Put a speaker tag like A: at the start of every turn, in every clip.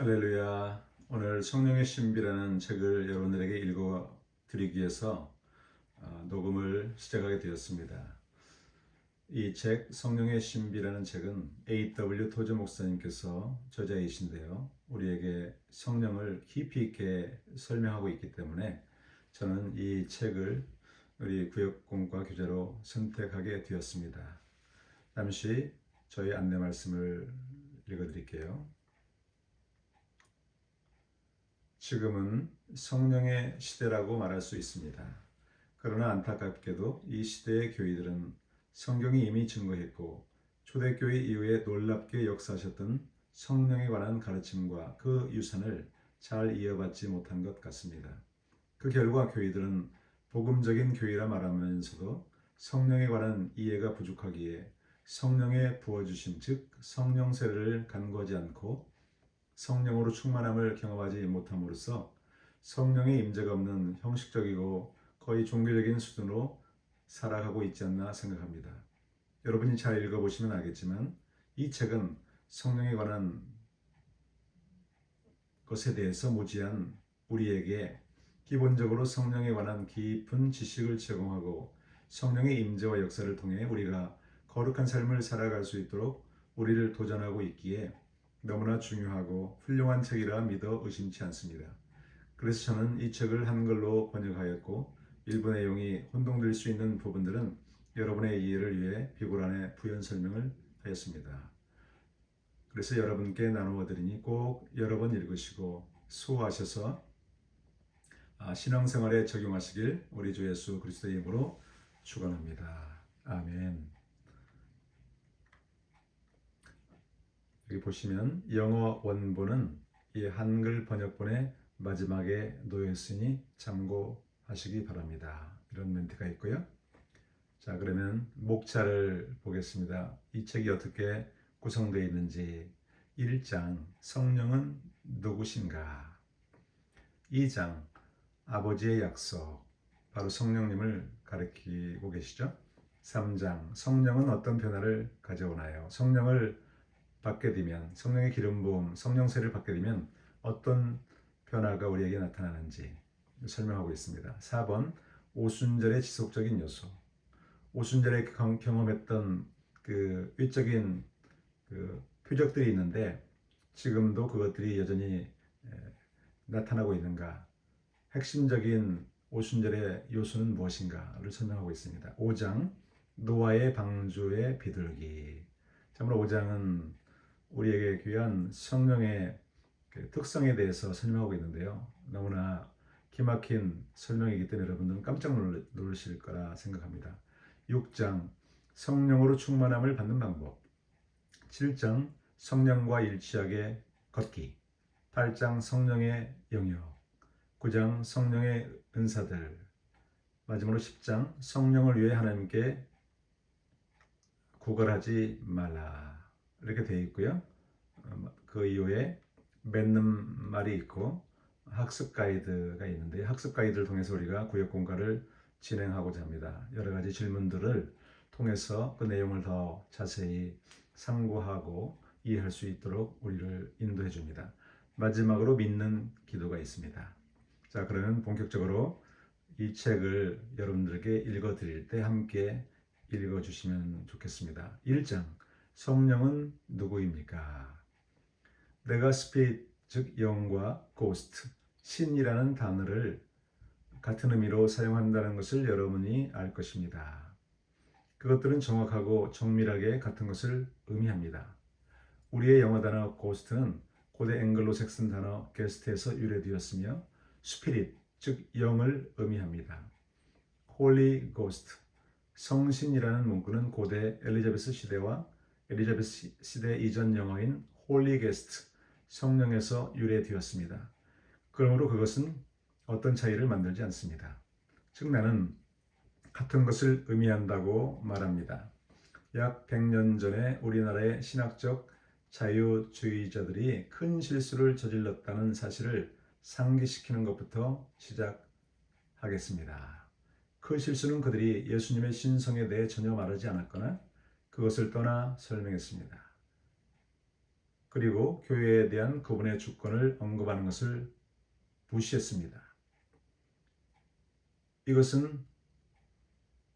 A: 할렐루야. 오늘 성령의 신비라는 책을 여러분들에게 읽어 드리기 위해서 녹음을 시작하게 되었습니다. 이 책 성령의 신비라는 책은 A.W. 토저 목사님께서 저자이신데요. 우리에게 성령을 깊이 있게 설명하고 있기 때문에 저는 이 책을 우리 구역공과 교재로 선택하게 되었습니다. 잠시 저희 안내 말씀을 읽어 드릴게요. 지금은 성령의 시대라고 말할 수 있습니다. 그러나 안타깝게도 이 시대의 교회들은 성경이 이미 증거했고 초대교회 이후에 놀랍게 역사하셨던 성령에 관한 가르침과 그 유산을 잘 이어받지 못한 것 같습니다. 그 결과 교회들은 복음적인 교회라 말하면서도 성령에 관한 이해가 부족하기에 성령의 부어주심 즉 성령 세례를 간구하지 않고 성령으로 충만함을 경험하지 못함으로써 성령의 임재가 없는 형식적이고 거의 종교적인 수준으로 살아가고 있지 않나 생각합니다. 여러분이 잘 읽어보시면 알겠지만 이 책은 성령에 관한 것에 대해서 무지한 우리에게 기본적으로 성령에 관한 깊은 지식을 제공하고 성령의 임재와 역사를 통해 우리가 거룩한 삶을 살아갈 수 있도록 우리를 도전하고 있기에 너무나 중요하고 훌륭한 책이라 믿어 의심치 않습니다. 그래서 저는 이 책을 한글로 번역하였고 일부 내용이 혼동될 수 있는 부분들은 여러분의 이해를 위해 비글 안에 부연 설명을 하였습니다. 그래서 여러분께 나누어 드리니 꼭 여러 번 읽으시고 수호하셔서 신앙생활에 적용하시길 우리 주 예수 그리스도의 이름으로 축원합니다. 아멘. 여기 보시면 영어 원본은 이 한글 번역본의 마지막에 놓여 있으니 참고하시기 바랍니다. 이런 멘트가 있고요. 자, 그러면 목차를 보겠습니다. 이 책이 어떻게 구성되어 있는지. 1장 성령은 누구신가? 2장 아버지의 약속, 바로 성령님을 가리키고 계시죠. 3장 성령은 어떤 변화를 가져오나요? 성령을 받게 되면, 성령의 기름 부음, 성령세를 받게 되면 어떤 변화가 우리에게 나타나는지 설명하고 있습니다. 4번 오순절의 지속적인 요소. 오순절에 경험했던 그 외적인 그 표적들이 있는데 지금도 그것들이 여전히 나타나고 있는가? 핵심적인 오순절의 요소는 무엇인가를 설명하고 있습니다. 5장 노아의 방주의 비둘기. 참으로 5장은 우리에게 귀한 성령의 특성에 대해서 설명하고 있는데요. 너무나 기막힌 설명이기 때문에 여러분들은 깜짝 놀라실 거라 생각합니다. 6장 성령으로 충만함을 받는 방법. 7장 성령과 일치하게 걷기. 8장 성령의 영역. 9장 성령의 은사들. 마지막으로 10장 성령을 위해 하나님께 구걸하지 말라. 이렇게 되어 있고요. 그 이후에 맺는 말이 있고 학습 가이드가 있는데 학습 가이드를 통해서 우리가 구역 공과를 진행하고자 합니다. 여러 가지 질문들을 통해서 그 내용을 더 자세히 상고하고 이해할 수 있도록 우리를 인도해 줍니다. 마지막으로 믿는 기도가 있습니다. 자, 그러면 본격적으로 이 책을 여러분들에게 읽어 드릴 때 함께 읽어 주시면 좋겠습니다. 1장 성령은 누구입니까? 내가 스피릿 즉 영과 고스트 신이라는 단어를 같은 의미로 사용한다는 것을 여러분이 알 것입니다. 그것들은 정확하고 정밀하게 같은 것을 의미합니다. 우리의 영어 단어 고스트는 고대 앵글로 색슨 단어 게스트에서 유래되었으며 스피릿 즉 영을 의미합니다. 홀리 고스트 성신이라는 문구는 고대 엘리자베스 시대와 엘리자베스 시대 이전 영어인 홀리 게스트 성령에서 유래되었습니다. 그러므로 그것은 어떤 차이를 만들지 않습니다. 즉 나는 같은 것을 의미한다고 말합니다. 약 100년 전에 우리나라의 신학적 자유주의자들이 큰 실수를 저질렀다는 사실을 상기시키는 것부터 시작하겠습니다. 그 실수는 그들이 예수님의 신성에 대해 전혀 말하지 않았거나 그것을 떠나 설명했습니다. 그리고 교회에 대한 그분의 주권을 언급하는 것을 무시했습니다. 이것은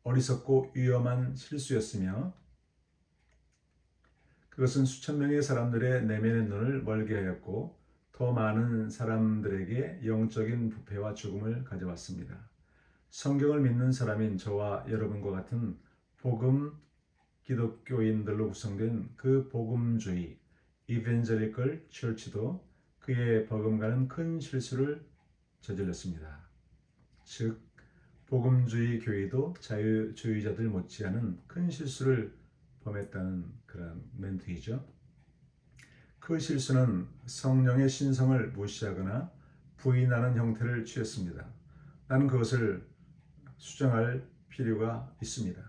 A: 어리석고 위험한 실수였으며 그것은 수천 명의 사람들의 내면의 눈을 멀게 하였고 더 많은 사람들에게 영적인 부패와 죽음을 가져왔습니다. 성경을 믿는 사람인 저와 여러분과 같은 복음 기독교인들로 구성된 그 복음주의 이벤저리컬 처치도 그의 버금가는 큰 실수를 저질렀습니다. 즉 복음주의 교회도 자유주의자들 못지않은 큰 실수를 범했다는 그런 멘트이죠. 그 실수는 성령의 신성을 무시하거나 부인하는 형태를 취했습니다. 나는 그것을 수정할 필요가 있습니다.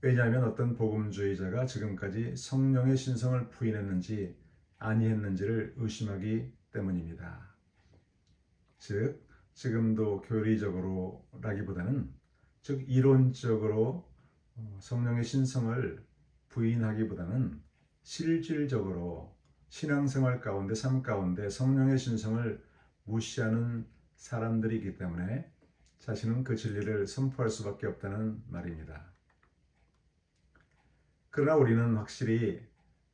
A: 왜냐하면 어떤 복음주의자가 지금까지 성령의 신성을 부인했는지 아니했는지를 의심하기 때문입니다. 즉 지금도 교리적으로라기보다는 즉 이론적으로 성령의 신성을 부인하기보다는 실질적으로 신앙생활 가운데 삶 가운데 성령의 신성을 무시하는 사람들이기 때문에 자신은 그 진리를 선포할 수밖에 없다는 말입니다. 그러나 우리는 확실히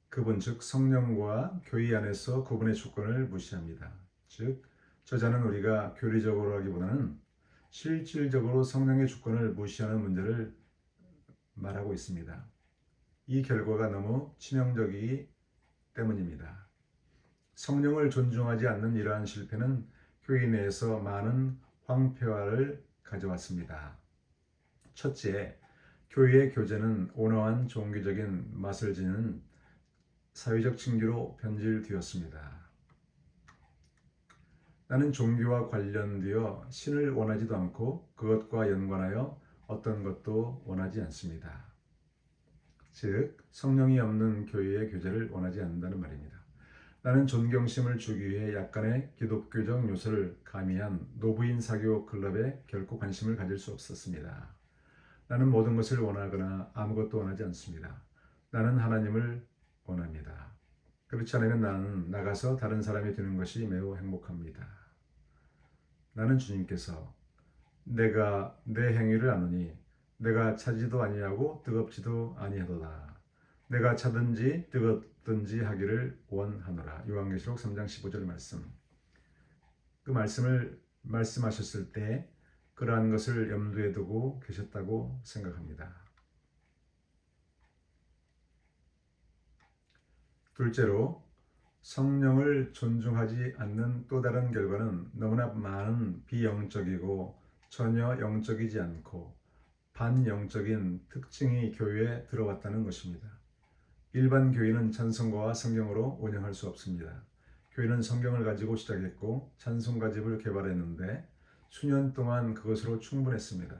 A: 그분 즉 성령과 교회 안에서 그분의 주권을 무시합니다. 즉 저자는 우리가 교리적으로 하기보다는 실질적으로 성령의 주권을 무시하는 문제를 말하고 있습니다. 이 결과가 너무 치명적이기 때문입니다. 성령을 존중하지 않는 이러한 실패는 교회 내에서 많은 황폐화를 가져왔습니다. 첫째, 교회의 교제는 온화한 종교적인 맛을 지닌 사회적 징계로 변질되었습니다. 나는 종교와 관련되어 신을 원하지도 않고 그것과 연관하여 어떤 것도 원하지 않습니다. 즉 성령이 없는 교회의 교제를 원하지 않는다는 말입니다. 나는 존경심을 주기 위해 약간의 기독교적 요소를 가미한 노부인 사교 클럽에 결코 관심을 가질 수 없었습니다. 나는 모든 것을 원하거나 아무것도 원하지 않습니다. 나는 하나님을 원합니다. 그렇지 않으면 나는 나가서 다른 사람이 되는 것이 매우 행복합니다. 나는 주님께서 내가 내 행위를 아노니 내가 차지도 아니하고 뜨겁지도 아니하도다. 내가 차든지 뜨겁든지 하기를 원하노라. 요한계시록 3장 15절 말씀. 그 말씀을 말씀하셨을 때 그러한 것을 염두에 두고 계셨다고 생각합니다. 둘째로 성령을 존중하지 않는 또 다른 결과는 너무나 많은 비영적이고 전혀 영적이지 않고 반영적인 특징이 교회에 들어왔다는 것입니다. 일반 교회는 찬송가와 성경으로 운영할 수 없습니다. 교회는 성경을 가지고 시작했고 찬송가집을 개발했는데 수년 동안 그것으로 충분했습니다.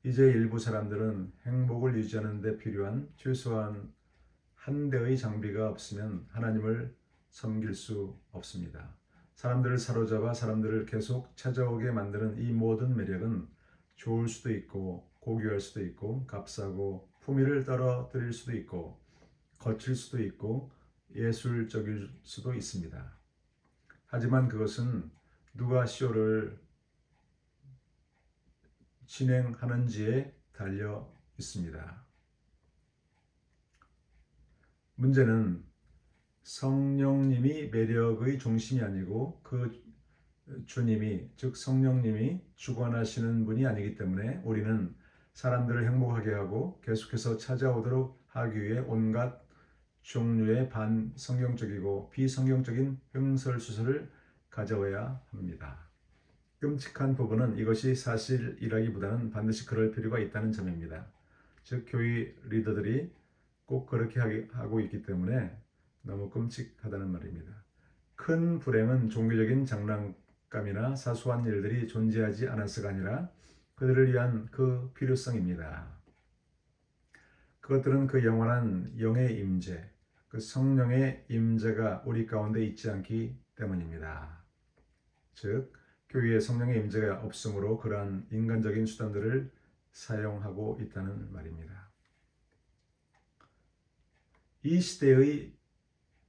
A: 이제 일부 사람들은 행복을 유지하는 데 필요한 최소한 한 대의 장비가 없으면 하나님을 섬길 수 없습니다. 사람들을 사로잡아 사람들을 계속 찾아오게 만드는 이 모든 매력은 좋을 수도 있고 고귀할 수도 있고 값싸고 품위를 떨어뜨릴 수도 있고 거칠 수도 있고 예술적일 수도 있습니다. 하지만 그것은 누가 쇼를 진행하는지에 달려 있습니다. 문제는 성령님이 매력의 중심이 아니고 그 주님이 즉 성령님이 주관하시는 분이 아니기 때문에 우리는 사람들을 행복하게 하고 계속해서 찾아오도록 하기 위해 온갖 종류의 반성경적이고 비성경적인 횡설수설을 가져와야 합니다. 끔찍한 부분은 이것이 사실이라기보다는 반드시 그럴 필요가 있다는 점입니다. 즉 교회 리더들이 꼭 그렇게 하고 있기 때문에 너무 끔찍하다는 말입니다. 큰 불행은 종교적인 장난감이나 사소한 일들이 존재하지 않아서가 아니라 그들을 위한 그 필요성입니다. 그것들은 그 영원한 영의 임재, 그 성령의 임재가 우리 가운데 있지 않기 때문입니다. 즉 교회에 성령의 임재가 없으므로 그러한 인간적인 수단들을 사용하고 있다는 말입니다. 이 시대의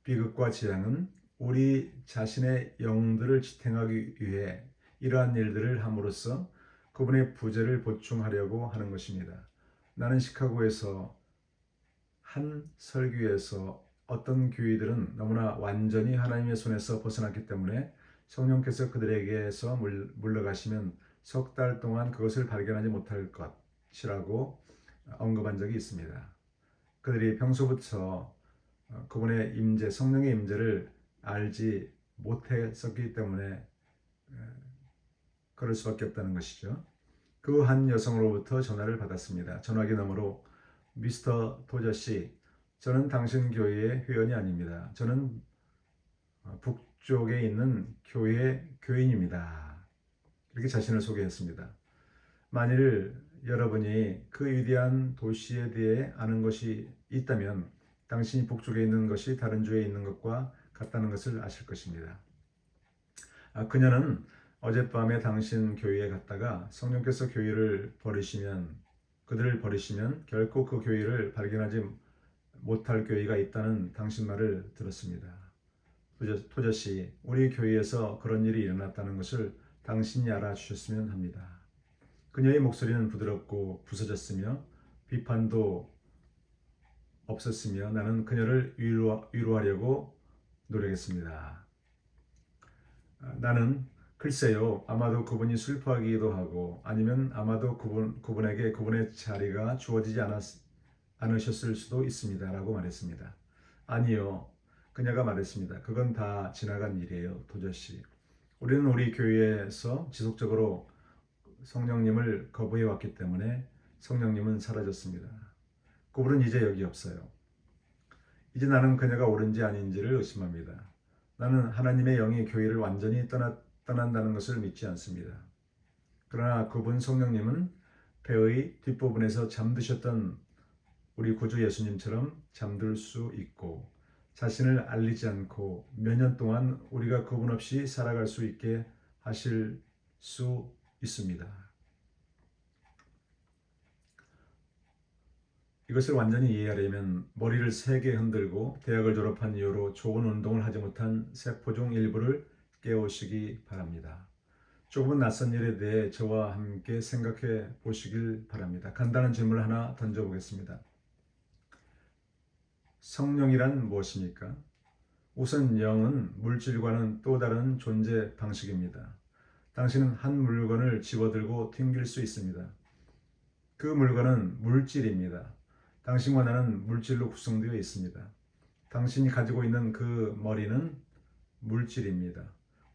A: 비극과 재앙은 우리 자신의 영들을 지탱하기 위해 이러한 일들을 함으로써 그분의 부재를 보충하려고 하는 것입니다. 나는 시카고에서 한 설교에서 어떤 교회들은 너무나 완전히 하나님의 손에서 벗어났기 때문에 성령께서 그들에게서 물러가시면 석 달 동안 그것을 발견하지 못할 것이라고 언급한 적이 있습니다. 그들이 평소부터 그분의 임재, 성령의 임재를 알지 못했었기 때문에 그럴 수밖에 없다는 것이죠. 그 한 여성으로부터 전화를 받았습니다. 전화기 너머로 미스터 토저 씨, 저는 당신 교회의 회원이 아닙니다. 저는 북쪽에 있는 교회의 교인입니다. 이렇게 자신을 소개했습니다. 만일 여러분이 그 위대한 도시에 대해 아는 것이 있다면 당신이 북쪽에 있는 것이 다른 주에 있는 것과 같다는 것을 아실 것입니다. 그녀는 어젯밤에 당신 교회에 갔다가 성령께서 그들을 버리시면 결코 그 교회를 발견하지 못할 교회가 있다는 당신 말을 들었습니다. 토저씨, 우리 교회에서 그런 일이 일어났다는 것을 당신이 알아주셨으면 합니다. 그녀의 목소리는 부드럽고 부서졌으며 비판도 없었으며 나는 그녀를 위로하려고 노력했습니다. 나는 글쎄요, 아마도 그분이 슬퍼하기도 하고 아니면 아마도 그분에게 그분의 자리가 주어지지 않으셨을 수도 있습니다. 라고 말했습니다. 아니요, 그녀가 말했습니다. 그건 다 지나간 일이에요, 도저씨. 우리는 우리 교회에서 지속적으로 성령님을 거부해 왔기 때문에 성령님은 사라졌습니다. 그분은 이제 여기 없어요. 이제 나는 그녀가 옳은지 아닌지를 의심합니다. 나는 하나님의 영이 교회를 완전히 떠난다는 것을 믿지 않습니다. 그러나 그분 성령님은 배의 뒷부분에서 잠드셨던 우리 구주 예수님처럼 잠들 수 있고 자신을 알리지 않고 몇 년 동안 우리가 그분 없이 살아갈 수 있게 하실 수 있습니다. 이것을 완전히 이해하려면 머리를 세게 흔들고 대학을 졸업한 이후로 좋은 운동을 하지 못한 세포 중 일부를 깨우시기 바랍니다. 조금은 낯선 일에 대해 저와 함께 생각해 보시길 바랍니다. 간단한 질문을 하나 던져보겠습니다. 성령이란 무엇입니까? 우선 영은 물질과는 또 다른 존재 방식입니다. 당신은 한 물건을 집어들고 튕길 수 있습니다. 그 물건은 물질입니다. 당신과 나는 물질로 구성되어 있습니다. 당신이 가지고 있는 그 머리는 물질입니다.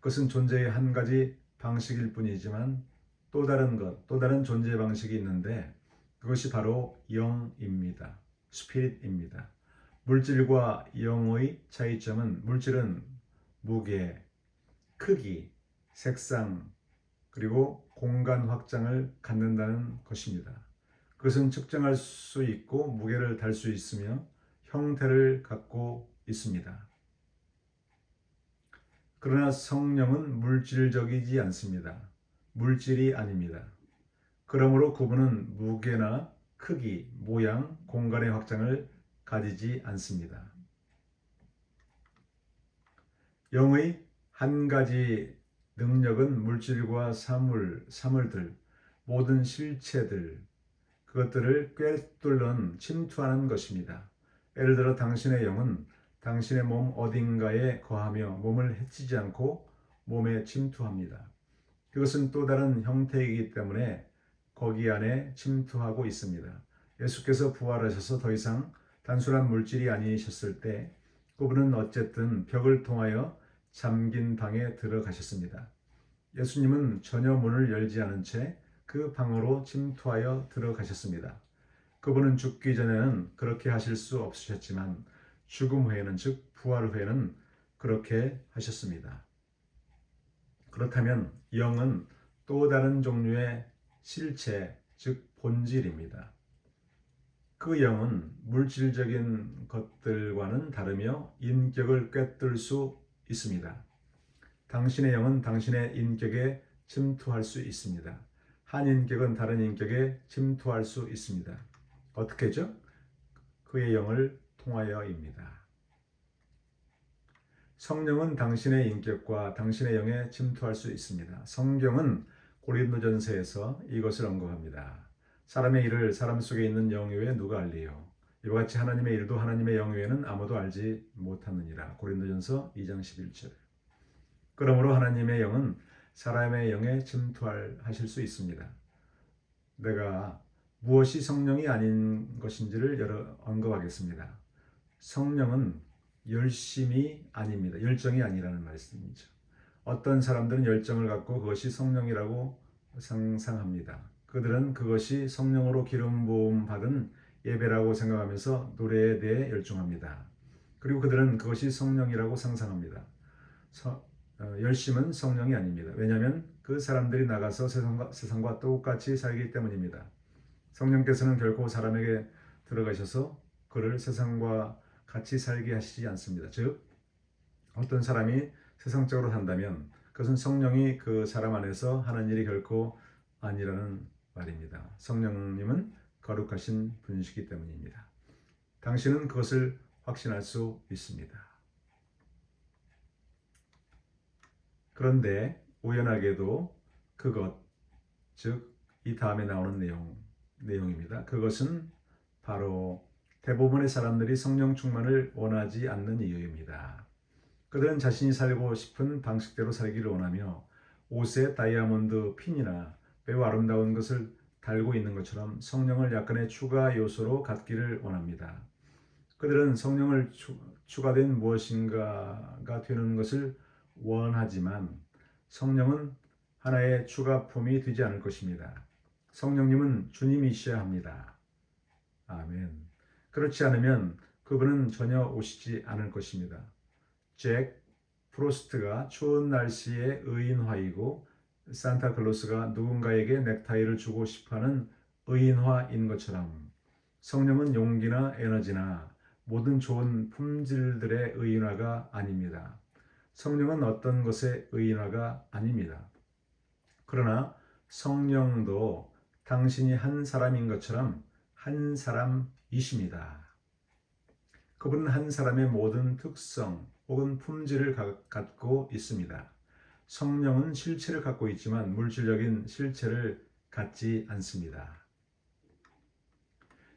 A: 그것은 존재의 한 가지 방식일 뿐이지만 또 다른 존재 방식이 있는데 그것이 바로 영입니다. 스피릿입니다. 물질과 영의 차이점은 물질은 무게, 크기, 색상, 그리고 공간 확장을 갖는다는 것입니다. 그것은 측정할 수 있고 무게를 달 수 있으며 형태를 갖고 있습니다. 그러나 성령은 물질적이지 않습니다. 물질이 아닙니다. 그러므로 그분은 무게나 크기, 모양, 공간의 확장을 가지지 않습니다. 영의 한 가지 능력은 물질과 사물들, 모든 실체들, 그것들을 꿰뚫는 침투하는 것입니다. 예를 들어 당신의 영은 당신의 몸 어딘가에 거하며 몸을 해치지 않고 몸에 침투합니다. 그것은 또 다른 형태이기 때문에 거기 안에 침투하고 있습니다. 예수께서 부활하셔서 더 이상 단순한 물질이 아니셨을 때 그분은 어쨌든 벽을 통하여 잠긴 방에 들어가셨습니다. 예수님은 전혀 문을 열지 않은 채 그 방으로 침투하여 들어가셨습니다. 그분은 죽기 전에는 그렇게 하실 수 없으셨지만 죽음 후에는, 즉 부활 후에는 그렇게 하셨습니다. 그렇다면 영은 또 다른 종류의 실체, 즉 본질입니다. 그 영은 물질적인 것들과는 다르며 인격을 꿰뚫을 수 있습니다. 당신의 영은 당신의 인격에 침투할 수 있습니다. 한 인격은 다른 인격에 침투할 수 있습니다. 어떻게죠? 그의 영을 통하여입니다. 성령은 당신의 인격과 당신의 영에 침투할 수 있습니다. 성경은 고린도전서에서 이것을 언급합니다. 사람의 일을 사람 속에 있는 영 외에 누가 알리요? 이와 같이 하나님의 일도 하나님의 영 외에는 아무도 알지 못하느니라. 고린도전서 2장 11절. 그러므로 하나님의 영은 사람의 영에 침투하실 수 있습니다. 내가 무엇이 성령이 아닌 것인지를 언급하겠습니다. 성령은 열심이 아닙니다. 열정이 아니라는 말씀이죠. 어떤 사람들은 열정을 갖고 그것이 성령이라고 상상합니다. 그들은 그것이 성령으로 기름 부음 받은 예배라고 생각하면서 노래에 대해 열중합니다. 그리고 그들은 그것이 성령이라고 상상합니다. 열심은 성령이 아닙니다. 왜냐하면 그 사람들이 나가서 세상과 똑같이 살기 때문입니다. 성령께서는 결코 사람에게 들어가셔서 그를 세상과 같이 살게 하시지 않습니다. 즉, 어떤 사람이 세상적으로 산다면 그것은 성령이 그 사람 안에서 하는 일이 결코 아니라는 말입니다. 성령님은 거룩하신 분이시기 때문입니다. 당신은 그것을 확신할 수 있습니다. 그런데 우연하게도 그것, 즉 이 다음에 나오는 내용입니다. 그것은 바로 대부분의 사람들이 성령 충만을 원하지 않는 이유입니다. 그들은 자신이 살고 싶은 방식대로 살기를 원하며 옷에 다이아몬드 핀이나 매우 아름다운 것을 달고 있는 것처럼 성령을 약간의 추가 요소로 갖기를 원합니다. 그들은 성령을 추가된 무엇인가가 되는 것을 원하지만 성령은 하나의 추가품이 되지 않을 것입니다. 성령님은 주님이셔야 합니다. 아멘. 그렇지 않으면 그분은 전혀 오시지 않을 것입니다. 잭 프로스트가 추운 날씨의 의인화이고 산타클로스가 누군가에게 넥타이를 주고 싶어하는 의인화인 것처럼 성령은 용기나 에너지나 모든 좋은 품질들의 의인화가 아닙니다. 성령은 어떤 것의 의인화가 아닙니다. 그러나 성령도 당신이 한 사람인 것처럼 한 사람이십니다. 그분은 한 사람의 모든 특성 혹은 품질을 갖고 있습니다. 성령은 실체를 갖고 있지만 물질적인 실체를 갖지 않습니다.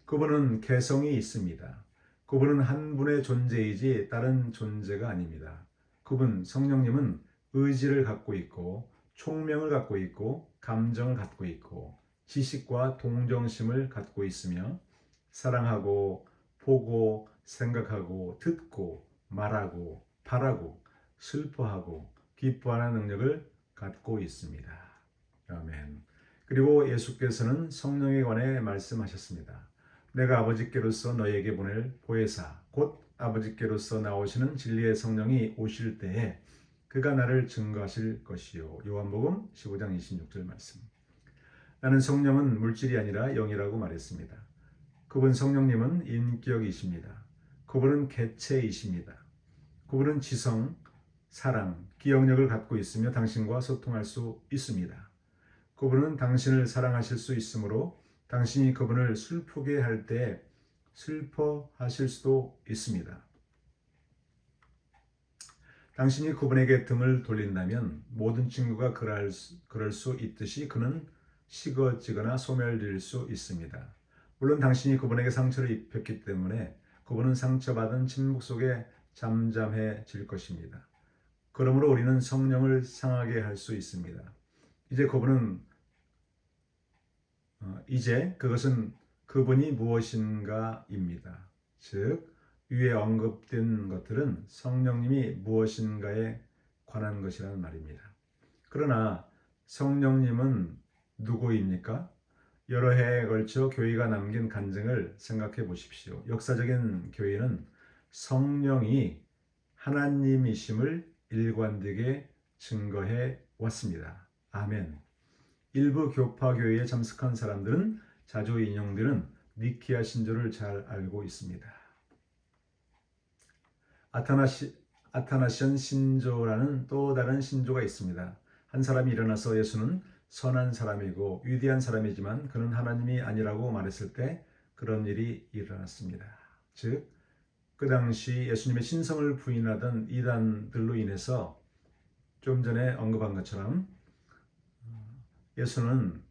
A: 그분은 개성이 있습니다. 그분은 한 분의 존재이지 다른 존재가 아닙니다. 그분 성령님은 의지를 갖고 있고 총명을 갖고 있고 감정을 갖고 있고 지식과 동정심을 갖고 있으며 사랑하고 보고 생각하고 듣고 말하고 바라고 슬퍼하고 기뻐하는 능력을 갖고 있습니다. 아멘. 그리고 예수께서는 성령에 관해 말씀하셨습니다. 내가 아버지께로서 너희에게 보낼 보혜사 곧 아버지께로서 나오시는 진리의 성령이 오실 때에 그가 나를 증거하실 것이요. 요한복음 15장 26절 말씀. 나는 성령은 물질이 아니라 영이라고 말했습니다. 그분 성령님은 인격이십니다. 그분은 개체이십니다. 그분은 지성, 사랑, 기억력을 갖고 있으며 당신과 소통할 수 있습니다. 그분은 당신을 사랑하실 수 있으므로 당신이 그분을 슬프게 할 때 슬퍼하실 수도 있습니다. 당신이 그분에게 등을 돌린다면 모든 친구가 그럴 수 있듯이 그는 식어지거나 소멸될 수 있습니다. 물론 당신이 그분에게 상처를 입혔기 때문에 그분은 상처받은 침묵 속에 잠잠해질 것입니다. 그러므로 우리는 성령을 상하게 할 수 있습니다. 이제 그것은 그분이 무엇인가입니다. 즉 위에 언급된 것들은 성령님이 무엇인가에 관한 것이라는 말입니다. 그러나 성령님은 누구입니까? 여러 해에 걸쳐 교회가 남긴 간증을 생각해 보십시오. 역사적인 교회는 성령이 하나님이심을 일관되게 증거해 왔습니다. 아멘. 일부 교파 교회에 참석한 사람들은 자주 인용되는 니키아 신조를 잘 알고 있습니다. 아타나시안 신조라는 또 다른 신조가 있습니다. 한 사람이 일어나서 예수는 선한 사람이고 위대한 사람이지만 그는 하나님이 아니라고 말했을 때 그런 일이 일어났습니다. 즉 그 당시 예수님의 신성을 부인하던 이단들로 인해서 좀 전에 언급한 것처럼 예수는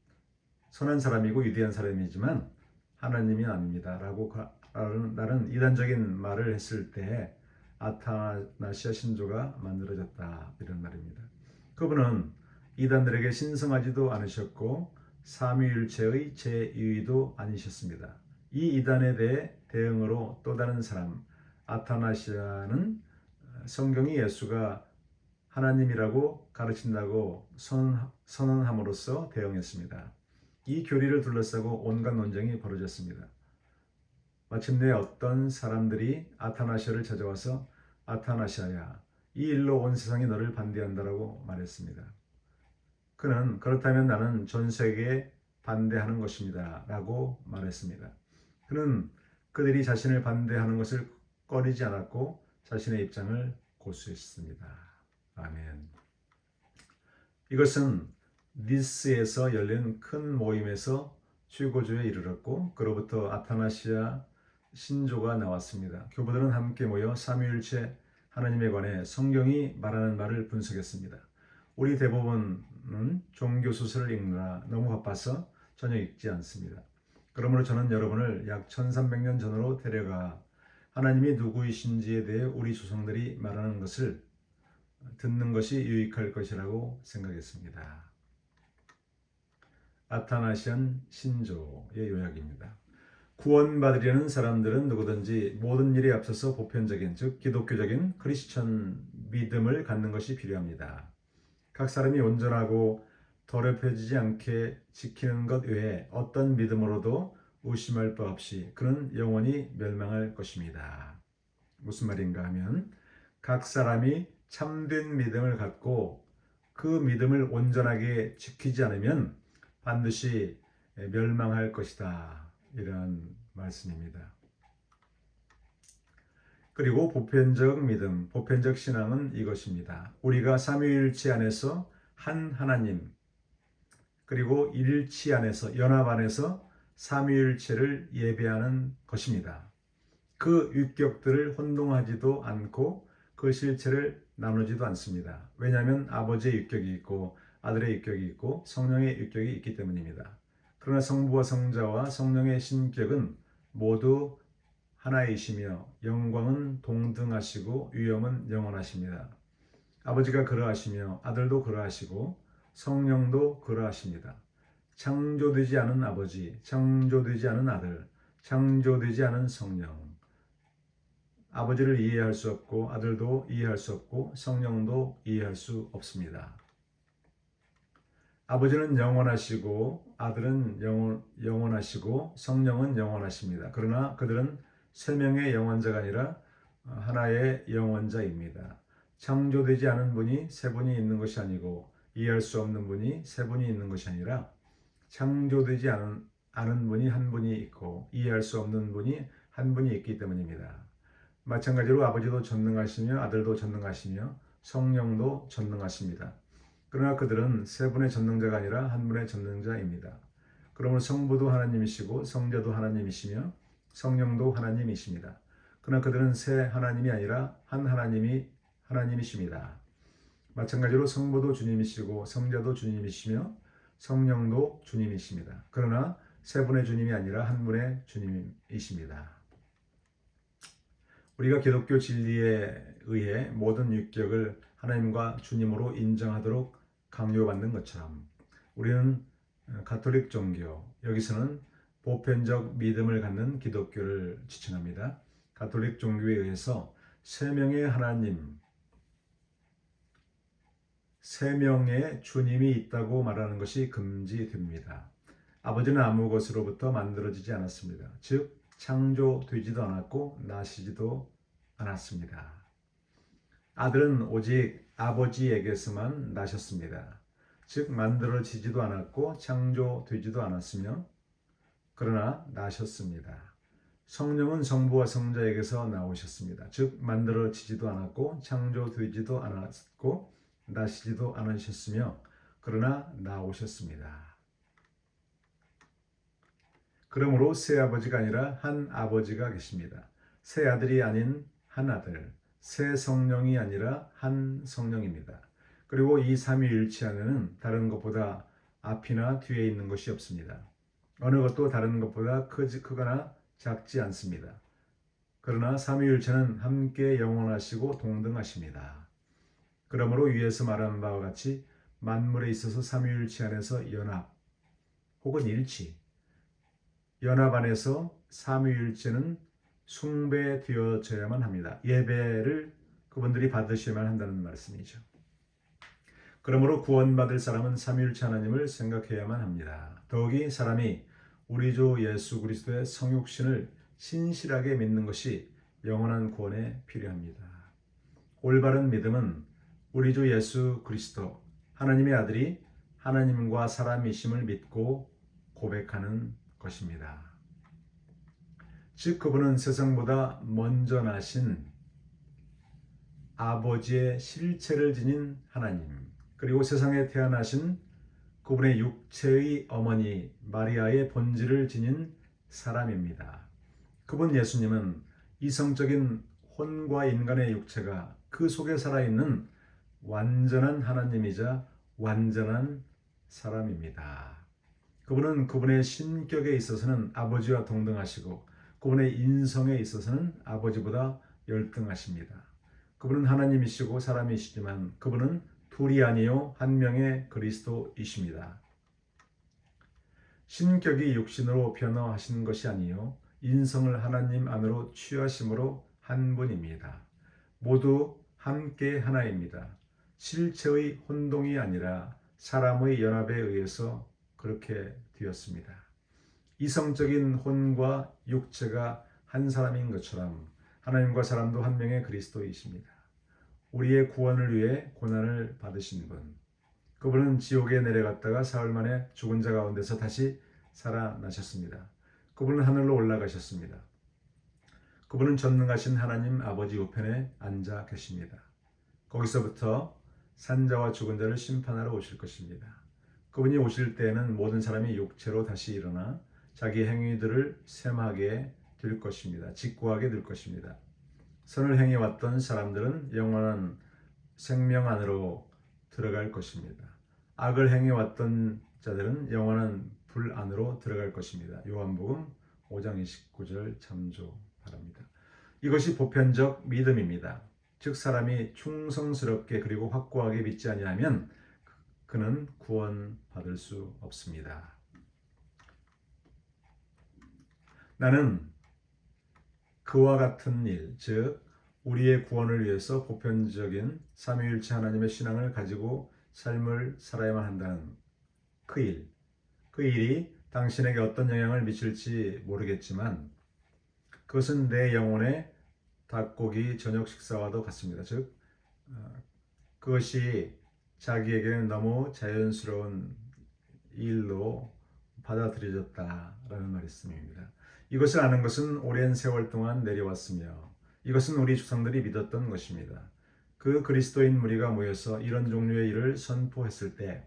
A: 선한 사람이고 위대한 사람이지만 하나님이 아닙니다 라고 라는 이단적인 말을 했을 때 아타나시아 신조가 만들어졌다 이런 말입니다. 그분은 이단들에게 신성하지도 않으셨고 삼위일체의 제2위도 아니셨습니다. 이 이단에 대해 대응으로 또 다른 사람 아타나시아는 성경이 예수가 하나님이라고 가르친다고 선언함으로써 대응했습니다. 이 교리를 둘러싸고 온갖 논쟁이 벌어졌습니다. 마침내 어떤 사람들이 아타나시아를 찾아와서 아타나시아야, 이 일로 온 세상이 너를 반대한다라고 말했습니다. 그는 그렇다면 나는 전 세계에 반대하는 것입니다 라고 말했습니다. 그는 그들이 자신을 반대하는 것을 꺼리지 않았고 자신의 입장을 고수했습니다. 아멘. 이것은 니스에서 열린 큰 모임에서 최고조에 이르렀고 그로부터 아타나시아 신조가 나왔습니다. 교부들은 함께 모여 삼위일체 하나님에 관해 성경이 말하는 말을 분석했습니다. 우리 대부분은 종교소설을 읽느라 너무 바빠서 전혀 읽지 않습니다. 그러므로 저는 여러분을 약 1300년 전으로 데려가 하나님이 누구이신지에 대해 우리 조상들이 말하는 것을 듣는 것이 유익할 것이라고 생각했습니다. 아타나시안 신조의 요약입니다. 구원받으려는 사람들은 누구든지 모든 일에 앞서서 보편적인 즉 기독교적인 크리스천 믿음을 갖는 것이 필요합니다. 각 사람이 온전하고 더럽혀지지 않게 지키는 것 외에 어떤 믿음으로도 의심할 바 없이 그는 영원히 멸망할 것입니다. 무슨 말인가 하면 각 사람이 참된 믿음을 갖고 그 믿음을 온전하게 지키지 않으면 반드시 멸망할 것이다. 이런 말씀입니다. 그리고 보편적 믿음, 보편적 신앙은 이것입니다. 우리가 삼위일체 안에서 한 하나님, 그리고 일치 안에서 연합 안에서 삼위일체를 예배하는 것입니다. 그 율격들을 혼동하지도 않고 그 실체를 나누지도 않습니다. 왜냐하면 아버지의 율격이 있고 아들의 율격이 있고 성령의 율격이 있기 때문입니다. 그러나 성부와 성자와 성령의 신격은 모두 하나이시며 영광은 동등하시고 위엄은 영원하십니다. 아버지가 그러하시며 아들도 그러하시고 성령도 그러하십니다. 창조되지 않은 아버지, 창조되지 않은 아들, 창조되지 않은 성령. 아버지를 이해할 수 없고 아들도 이해할 수 없고 성령도 이해할 수 없습니다. 아버지는 영원하시고 아들은 영원하시고 성령은 영원하십니다. 그러나 그들은 세 명의 영원자가 아니라 하나의 영원자입니다. 창조되지 않은 분이 세 분이 있는 것이 아니고 이해할 수 없는 분이 세 분이 있는 것이 아니라 창조되지 않은 분이 한 분이 있고 이해할 수 없는 분이 한 분이 있기 때문입니다. 마찬가지로 아버지도 전능하시며 아들도 전능하시며 성령도 전능하십니다. 그러나 그들은 세 분의 전능자가 아니라 한 분의 전능자입니다. 그러므로 성부도 하나님이시고 성자도 하나님이시며 성령도 하나님이십니다. 그러나 그들은 세 하나님이 아니라 한 하나님이십니다. 마찬가지로 성부도 주님이시고 성자도 주님이시며 성령도 주님이십니다. 그러나 세 분의 주님이 아니라 한 분의 주님이십니다. 우리가 기독교 진리에 의해 모든 율격을 하나님과 주님으로 인정하도록 강요받는 것처럼 우리는 가톨릭 종교, 여기서는 보편적 믿음을 갖는 기독교를 지칭합니다. 가톨릭 종교에 의해서 세 명의 하나님, 세 명의 주님이 있다고 말하는 것이 금지됩니다. 아버지는 아무 것으로부터 만들어지지 않았습니다. 즉 창조되지도 않았고 나시지도 않았습니다. 아들은 오직 아버지에게서만 나셨습니다. 즉 만들어지지도 않았고 창조되지도 않았으며 그러나 나셨습니다. 성령은 성부와 성자에게서 나오셨습니다. 즉 만들어지지도 않았고 창조되지도 않았고 나시지도 않으셨으며 그러나 나오셨습니다. 그러므로 세 아버지가 아니라 한 아버지가 계십니다. 새 아들이 아닌 한 아들, 새 성령이 아니라 한 성령입니다. 그리고 이 삼위일체 안에는 다른 것보다 앞이나 뒤에 있는 것이 없습니다. 어느 것도 다른 것보다 크거나 작지 않습니다. 그러나 삼위일체는 함께 영원하시고 동등하십니다. 그러므로 위에서 말한 바와 같이 만물에 있어서 삼위일체 안에서 연합 혹은 일치, 연합 안에서 삼위일체는 숭배되어져야만 합니다. 예배를 그분들이 받으셔야만 한다는 말씀이죠. 그러므로 구원받을 사람은 삼위일체 하나님을 생각해야만 합니다. 더욱이 사람이 우리 주 예수 그리스도의 성육신을 신실하게 믿는 것이 영원한 구원에 필요합니다. 올바른 믿음은 우리 주 예수 그리스도 하나님의 아들이 하나님과 사람이심을 믿고 고백하는 것입니다. 즉 그분은 세상보다 먼저 나신 아버지의 실체를 지닌 하나님, 그리고 세상에 태어나신 그분의 육체의 어머니 마리아의 본질을 지닌 사람입니다. 그분 예수님은 이성적인 혼과 인간의 육체가 그 속에 살아있는 완전한 하나님이자 완전한 사람입니다. 그분은 그분의 신격에 있어서는 아버지와 동등하시고 그분의 인성에 있어서는 아버지보다 열등하십니다. 그분은 하나님이시고 사람이시지만 그분은 둘이 아니요 한 명의 그리스도이십니다. 신격이 육신으로 변화하신 것이 아니요 인성을 하나님 안으로 취하심으로 한 분입니다. 모두 함께 하나입니다. 실체의 혼동이 아니라 사람의 연합에 의해서 그렇게 되었습니다. 이성적인 혼과 육체가 한 사람인 것처럼 하나님과 사람도 한 명의 그리스도이십니다. 우리의 구원을 위해 고난을 받으신 분, 그분은 지옥에 내려갔다가 사흘 만에 죽은 자 가운데서 다시 살아나셨습니다. 그분은 하늘로 올라가셨습니다. 그분은 전능하신 하나님 아버지 우편에 앉아 계십니다. 거기서부터 산자와 죽은 자를 심판하러 오실 것입니다. 그분이 오실 때에는 모든 사람이 육체로 다시 일어나 자기 행위들을 셈하게 될 것입니다. 직고하게 될 것입니다. 선을 행해왔던 사람들은 영원한 생명 안으로 들어갈 것입니다. 악을 행해왔던 자들은 영원한 불 안으로 들어갈 것입니다. 요한복음 5장 29절 참조 바랍니다. 이것이 보편적 믿음입니다. 즉 사람이 충성스럽게 그리고 확고하게 믿지 아니하면 그는 구원받을 수 없습니다. 나는 그와 같은 일, 즉 우리의 구원을 위해서 보편적인 삼위일체 하나님의 신앙을 가지고 삶을 살아야만 한다는 그 일이 당신에게 어떤 영향을 미칠지 모르겠지만 그것은 내 영혼의 닭고기 저녁 식사와도 같습니다. 즉 그것이 자기에게는 너무 자연스러운 일로 받아들여졌다라는 말씀입니다. 이것을 아는 것은 오랜 세월 동안 내려왔으며 이것은 우리 조상들이 믿었던 것입니다. 그 그리스도인 무리가 모여서 이런 종류의 일을 선포했을 때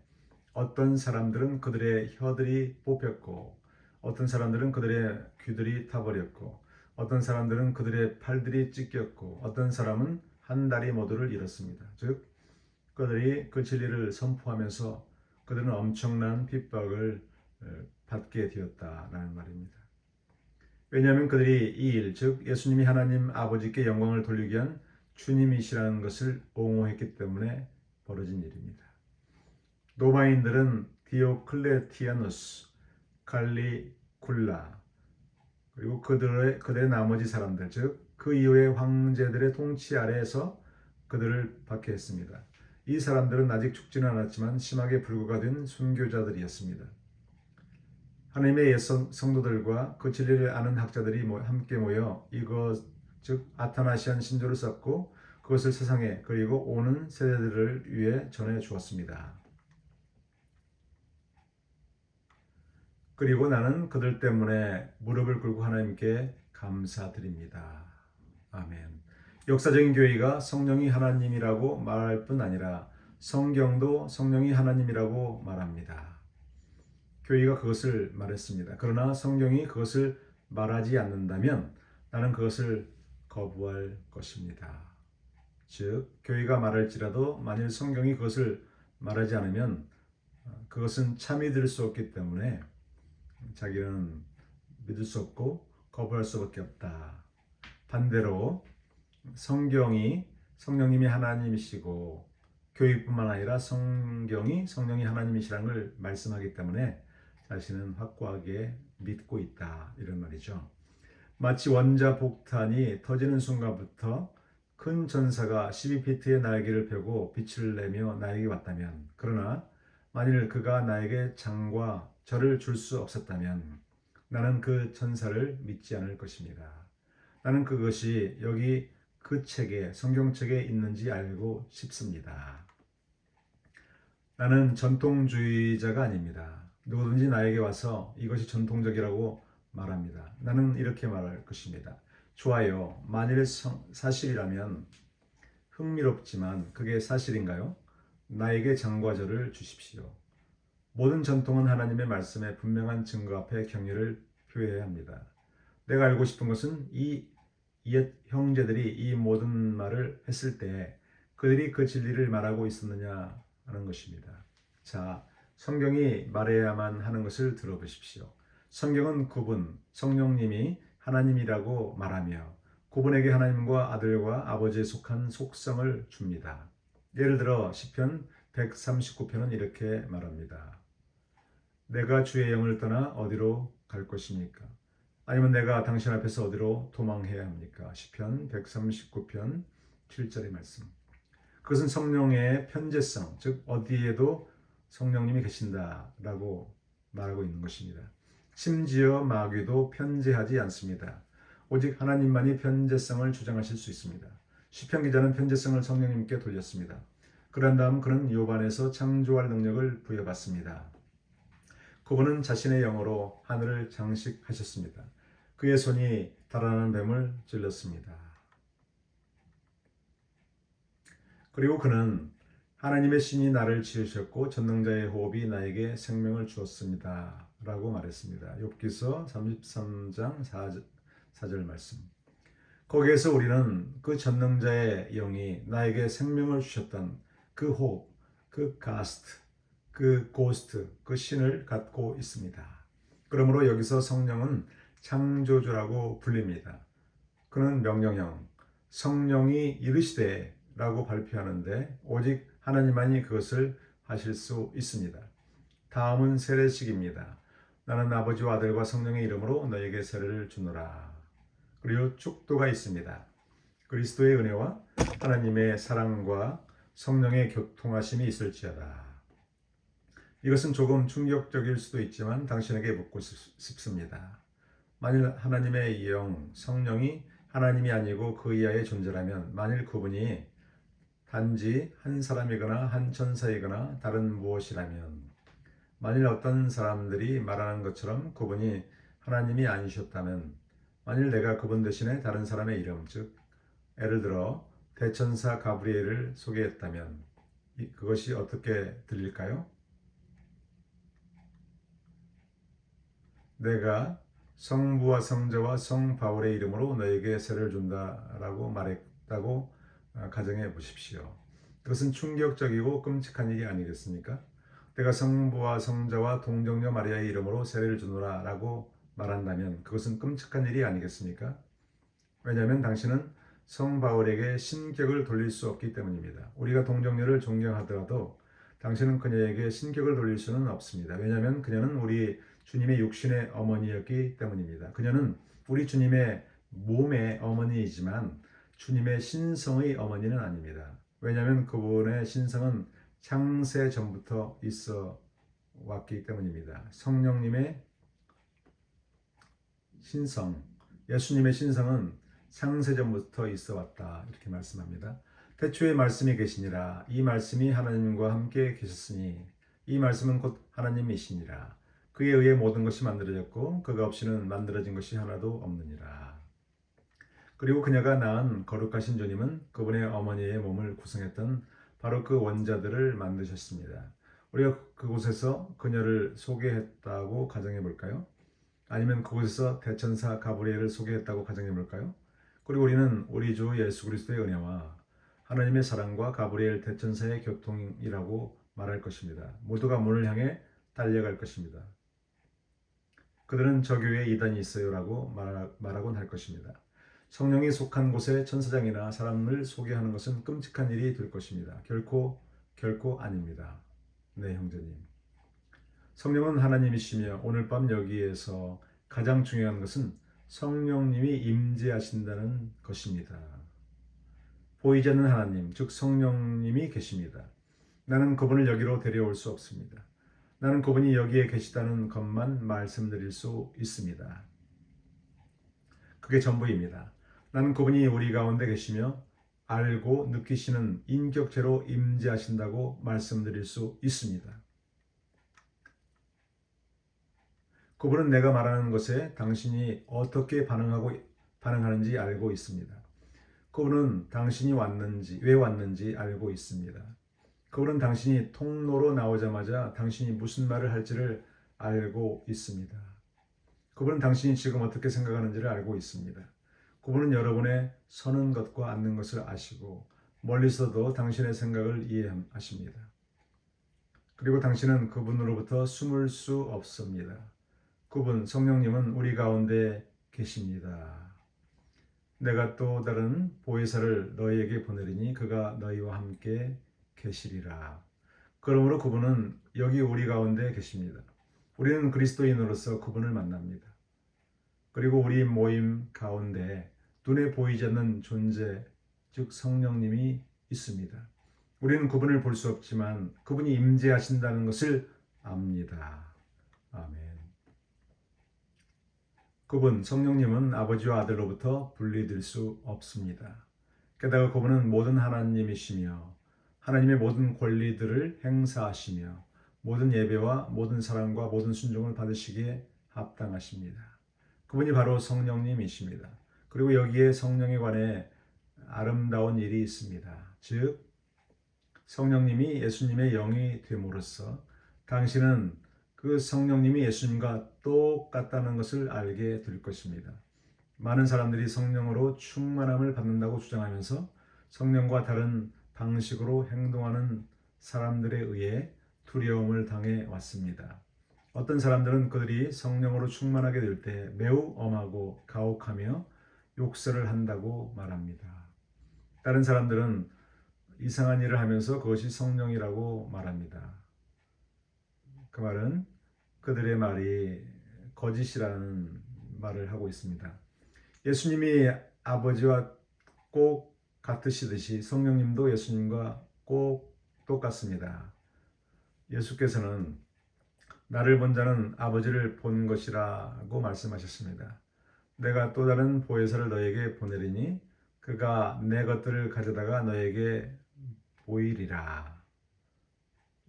A: 어떤 사람들은 그들의 혀들이 뽑혔고 어떤 사람들은 그들의 귀들이 타버렸고 어떤 사람들은 그들의 팔들이 찢겼고 어떤 사람은 한 다리 모두를 잃었습니다. 즉 그들이 그 진리를 선포하면서 그들은 엄청난 핍박을 받게 되었다라는 말입니다. 왜냐하면 그들이 이 일, 즉 예수님이 하나님 아버지께 영광을 돌리기 위한 주님이시라는 것을 옹호했기 때문에 벌어진 일입니다. 로마인들은 디오클레티아누스, 칼리굴라 그리고 그들의 나머지 사람들, 즉 그 이후의 황제들의 통치 아래에서 그들을 박해했습니다. 이 사람들은 아직 죽지는 않았지만 심하게 불구가 된 순교자들이었습니다. 하나님의 옛 성도들과 그 진리를 아는 학자들이 함께 모여 이것 즉 아타나시안 신조를 쌓고 그것을 세상에 그리고 오는 세대들을 위해 전해 주었습니다. 그리고 나는 그들 때문에 무릎을 꿇고 하나님께 감사드립니다. 아멘. 역사적인 교회가 성령이 하나님이라고 말할 뿐 아니라 성경도 성령이 하나님이라고 말합니다. 교회가 그것을 말했습니다. 그러나 성경이 그것을 말하지 않는다면 나는 그것을 거부할 것입니다. 즉 교회가 말할지라도 만일 성경이 그것을 말하지 않으면 그것은 참이 될 수 없기 때문에 자기는 믿을 수 없고 거부할 수밖에 없다. 반대로 성령님이 하나님이시고 교회뿐만 아니라 성령이 하나님이시라는 걸 말씀하기 때문에 자신은 확고하게 믿고 있다. 이런 말이죠. 마치 원자폭탄이 터지는 순간부터 큰 전사가 12피트의 날개를 펴고 빛을 내며 나에게 왔다면, 그러나 만일 그가 나에게 장과 절을 줄 수 없었다면 나는 그 전사를 믿지 않을 것입니다. 나는 그것이 여기 그 책에, 성경책에 있는지 알고 싶습니다. 나는 전통주의자가 아닙니다. 누구든지 나에게 와서 이것이 전통적이라고 말합니다. 나는 이렇게 말할 것입니다. 좋아요. 만일 사실이라면 흥미롭지만 그게 사실인가요? 나에게 장과 절을 주십시오. 모든 전통은 하나님의 말씀에 분명한 증거 앞에 경의를 표해야 합니다. 내가 알고 싶은 것은 이 옛 형제들이 이 모든 말을 했을 때 그들이 그 진리를 말하고 있었느냐 하는 것입니다. 자, 성경이 말해야만 하는 것을 들어보십시오. 성경은 그분, 성령님이 하나님이라고 말하며 그분에게 하나님과 아들과 아버지에 속한 속성을 줍니다. 예를 들어 시편 139편은 이렇게 말합니다. 내가 주의 영을 떠나 어디로 갈 것입니까? 아니면 내가 당신 앞에서 어디로 도망해야 합니까? 시편 139편 7절의 말씀. 그것은 성령의 편재성, 즉 어디에도 성령님이 계신다라고 말하고 있는 것입니다. 심지어 마귀도 편재하지 않습니다. 오직 하나님만이 편재성을 주장하실 수 있습니다. 시편 기자는 편재성을 성령님께 돌렸습니다. 그런 다음 그는 욥안에서 창조할 능력을 부여받습니다. 그분은 자신의 영으로 하늘을 장식하셨습니다. 그의 손이 달아나는 뱀을 찔렀습니다. 그리고 그는 하나님의 신이 나를 지으셨고 전능자의 호흡이 나에게 생명을 주었습니다. 라고 말했습니다. 욥기서 33장 4절 말씀. 거기에서 우리는 그 전능자의 영이 나에게 생명을 주셨던 그 호흡, 그 가스트, 그 고스트, 그 신을 갖고 있습니다. 그러므로 여기서 성령은 창조주라고 불립니다. 그는 명령형, 성령이 이르시되 라고 발표하는데 오직 하나님만이 그것을 하실 수 있습니다. 다음은 세례식입니다. 나는 아버지와 아들과 성령의 이름으로 너에게 세례를 주노라. 그리고 축도가 있습니다. 그리스도의 은혜와 하나님의 사랑과 성령의 교통하심이 있을지어다. 이것은 조금 충격적일 수도 있지만 당신에게 묻고 싶습니다. 만일 하나님의 영, 성령이 하나님이 아니고 그 이하의 존재라면 만일 그분이 단지 한 사람이거나 한 천사이거나 다른 무엇이라면 만일 어떤 사람들이 말하는 것처럼 그분이 하나님이 아니셨다면 만일 내가 그분 대신에 다른 사람의 이름, 즉 예를 들어 대천사 가브리엘을 소개했다면 그것이 어떻게 들릴까요? 내가 성부와 성자와 성 바울의 이름으로 너에게 세례를 준다라고 말했다고 가정해 보십시오. 그것은 충격적이고 끔찍한 일이 아니겠습니까? 내가 성부와 성자와 동정녀 마리아의 이름으로 세례를 주노라 라고 말한다면 그것은 끔찍한 일이 아니겠습니까? 왜냐하면 당신은 성 바울에게 신격을 돌릴 수 없기 때문입니다. 우리가 동정녀를 존경하더라도 당신은 그녀에게 신격을 돌릴 수는 없습니다. 왜냐하면 그녀는 우리 주님의 육신의 어머니였기 때문입니다. 그녀는 우리 주님의 몸의 어머니이지만 주님의 신성의 어머니는 아닙니다. 왜냐하면 그분의 신성은 창세 전부터 있어 왔기 때문입니다. 성령님의 신성, 예수님의 신성은 창세 전부터 있어 왔다. 이렇게 말씀합니다. 태초에 말씀이 계시니라. 이 말씀이 하나님과 함께 계셨으니 이 말씀은 곧 하나님이시니라. 그에 의해 모든 것이 만들어졌고 그가 없이는 만들어진 것이 하나도 없느니라. 그리고 그녀가 낳은 거룩하신 주님은 그분의 어머니의 몸을 구성했던 바로 그 원자들을 만드셨습니다. 우리가 그곳에서 그녀를 소개했다고 가정해 볼까요? 아니면 그곳에서 대천사 가브리엘을 소개했다고 가정해 볼까요? 그리고 우리는 우리 주 예수 그리스도의 은혜와 하나님의 사랑과 가브리엘 대천사의 교통이라고 말할 것입니다. 모두가 문을 향해 달려갈 것입니다. 그들은 저 교회에 이단이 있어요라고 말하곤 할 것입니다. 성령이 속한 곳에 천사장이나 사람을 소개하는 것은 끔찍한 일이 될 것입니다. 결코 아닙니다. 네, 형제님. 성령은 하나님이시며 오늘 밤 여기에서 가장 중요한 것은 성령님이 임재하신다는 것입니다. 보이지 않는 하나님, 즉 성령님이 계십니다. 나는 그분을 여기로 데려올 수 없습니다. 나는 그분이 여기에 계시다는 것만 말씀드릴 수 있습니다. 그게 전부입니다. 나는 그분이 우리 가운데 계시며 알고 느끼시는 인격체로 임재하신다고 말씀드릴 수 있습니다. 그분은 내가 말하는 것에 당신이 어떻게 반응하는지 알고 있습니다. 그분은 당신이 왜 왔는지 알고 있습니다. 그분은 당신이 통로로 나오자마자 당신이 무슨 말을 할지를 알고 있습니다. 그분은 당신이 지금 어떻게 생각하는지를 알고 있습니다. 그분은 여러분의 서는 것과 앉는 것을 아시고 멀리서도 당신의 생각을 이해하십니다. 그리고 당신은 그분으로부터 숨을 수 없습니다. 그분 성령님은 우리 가운데 계십니다. 내가 또 다른 보혜사를 너희에게 보내리니 그가 너희와 함께 계시리라. 그러므로 그분은 여기 우리 가운데 계십니다. 우리는 그리스도인으로서 그분을 만납니다. 그리고 우리 모임 가운데 눈에 보이지 않는 존재, 즉 성령님이 있습니다. 우리는 그분을 볼 수 없지만 그분이 임재하신다는 것을 압니다. 아멘. 그분 성령님은 아버지와 아들로부터 분리될 수 없습니다. 게다가 그분은 모든 하나님이시며 하나님의 모든 권리들을 행사하시며 모든 예배와 모든 사랑과 모든 순종을 받으시기에 합당하십니다. 그분이 바로 성령님이십니다. 그리고 여기에 성령에 관해 아름다운 일이 있습니다. 즉 성령님이 예수님의 영이 됨으로써 당신은 그 성령님이 예수님과 똑같다는 것을 알게 될 것입니다. 많은 사람들이 성령으로 충만함을 받는다고 주장하면서 성령과 다른 방식으로 행동하는 사람들에 의해 두려움을 당해 왔습니다. 어떤 사람들은 그들이 성령으로 충만하게 될 때 매우 엄하고 가혹하며 욕설을 한다고 말합니다. 다른 사람들은 이상한 일을 하면서 그것이 성령이라고 말합니다. 그 말은 그들의 말이 거짓이라는 말을 하고 있습니다. 예수님이 아버지와 꼭 같으시듯이 성령님도 예수님과 꼭 똑같습니다. 예수께서는 나를 본 자는 아버지를 본 것이라고 말씀하셨습니다. 내가 또 다른 보혜사를 너에게 보내리니 그가 내 것들을 가져다가 너에게 보이리라.